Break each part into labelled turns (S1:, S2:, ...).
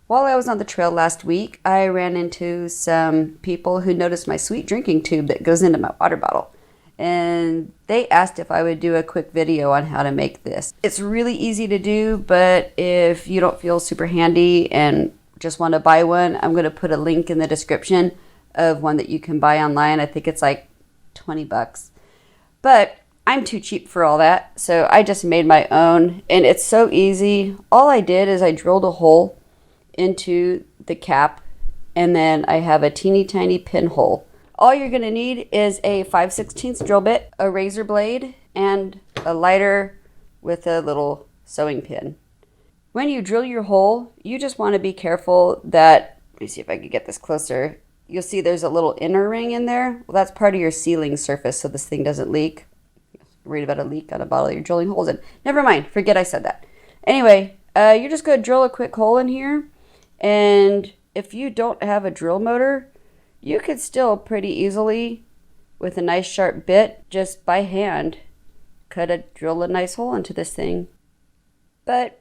S1: While I was on the trail last week, I ran into some people who noticed my sweet drinking tube that goes into my water bottle. And they asked if I would do a quick video on how to make this. It's really easy to do, but if you don't feel super handy and just want to buy one, I'm going to put a link in the description of one that you can buy online. I think it's like 20 bucks. But I'm too cheap for all that, so I just made my own, and it's so easy. All I did is I drilled a hole into the cap, and then I have a teeny tiny pinhole. All you're going to need is a 5/16 drill bit, a razor blade, and a lighter with a little sewing pin. When you drill your hole, you just want to be careful that, let me see if I can get this closer. You'll see there's a little inner ring in there. Well, that's part of your sealing surface so this thing doesn't leak. Read about a leak on a bottle you're drilling holes in. Never mind, forget I said that. Anyway, you're just going to drill a quick hole in here, and if you don't have a drill motor, you could still pretty easily, with a nice sharp bit, just by hand, drill a nice hole into this thing. But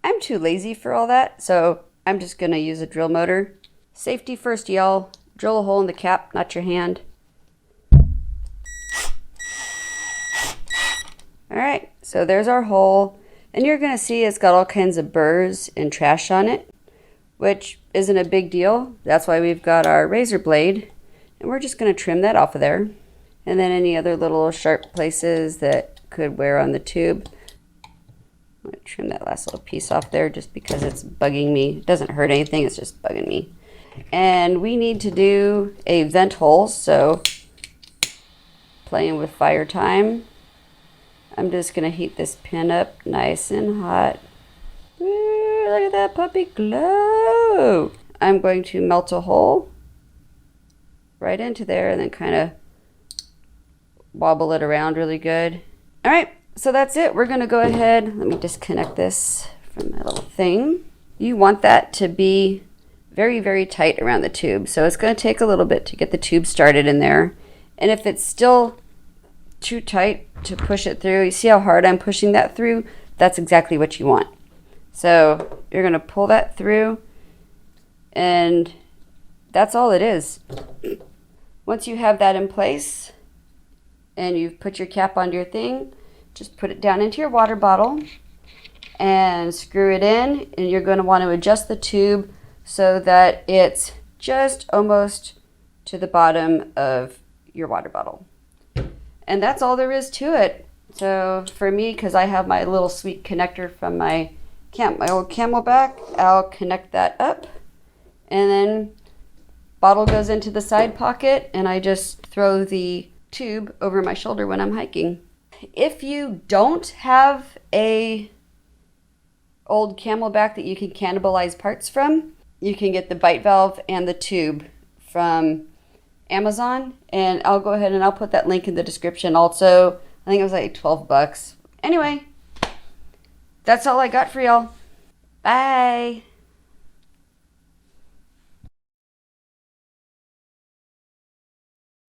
S1: I'm too lazy for all that, so I'm just going to use a drill motor. Safety first, y'all. Drill a hole in the cap, not your hand. Alright, so there's our hole, and you're going to see it's got all kinds of burrs and trash on it, which isn't a big deal. That's why we've got our razor blade, and we're just going to trim that off of there. And then any other little sharp places that could wear on the tube. I'm going to trim that last little piece off there just because it's bugging me. It doesn't hurt anything, it's just bugging me. And we need to do a vent hole, so playing with fire time. I'm just going to heat this pin up nice and hot. Ooh, look at that puppy glow. I'm going to melt a hole right into there and then kind of wobble it around really good. All right, so that's it. We're going to go ahead. Let me disconnect this from my little thing. You want that to be very, very tight around the tube. So it's going to take a little bit to get the tube started in there. And if it's still too tight to push it through, you see how hard I'm pushing that through? That's exactly what you want. So you're going to pull that through, and that's all it is. Once you have that in place and you've put your cap on your thing, just put it down into your water bottle and screw it in, and you're going to want to adjust the tube so that it's just almost to the bottom of your water bottle. And that's all there is to it. So for me, because I have my little sweet connector from my old Camelback, I'll connect that up, and then bottle goes into the side pocket, and I just throw the tube over my shoulder when I'm hiking. If you don't have a old Camelback that you can cannibalize parts from, you can get the bite valve and the tube from Amazon, and I'll go ahead and I'll put that link in the description also. I think it was like 12 bucks. Anyway, that's all I got for y'all. Bye.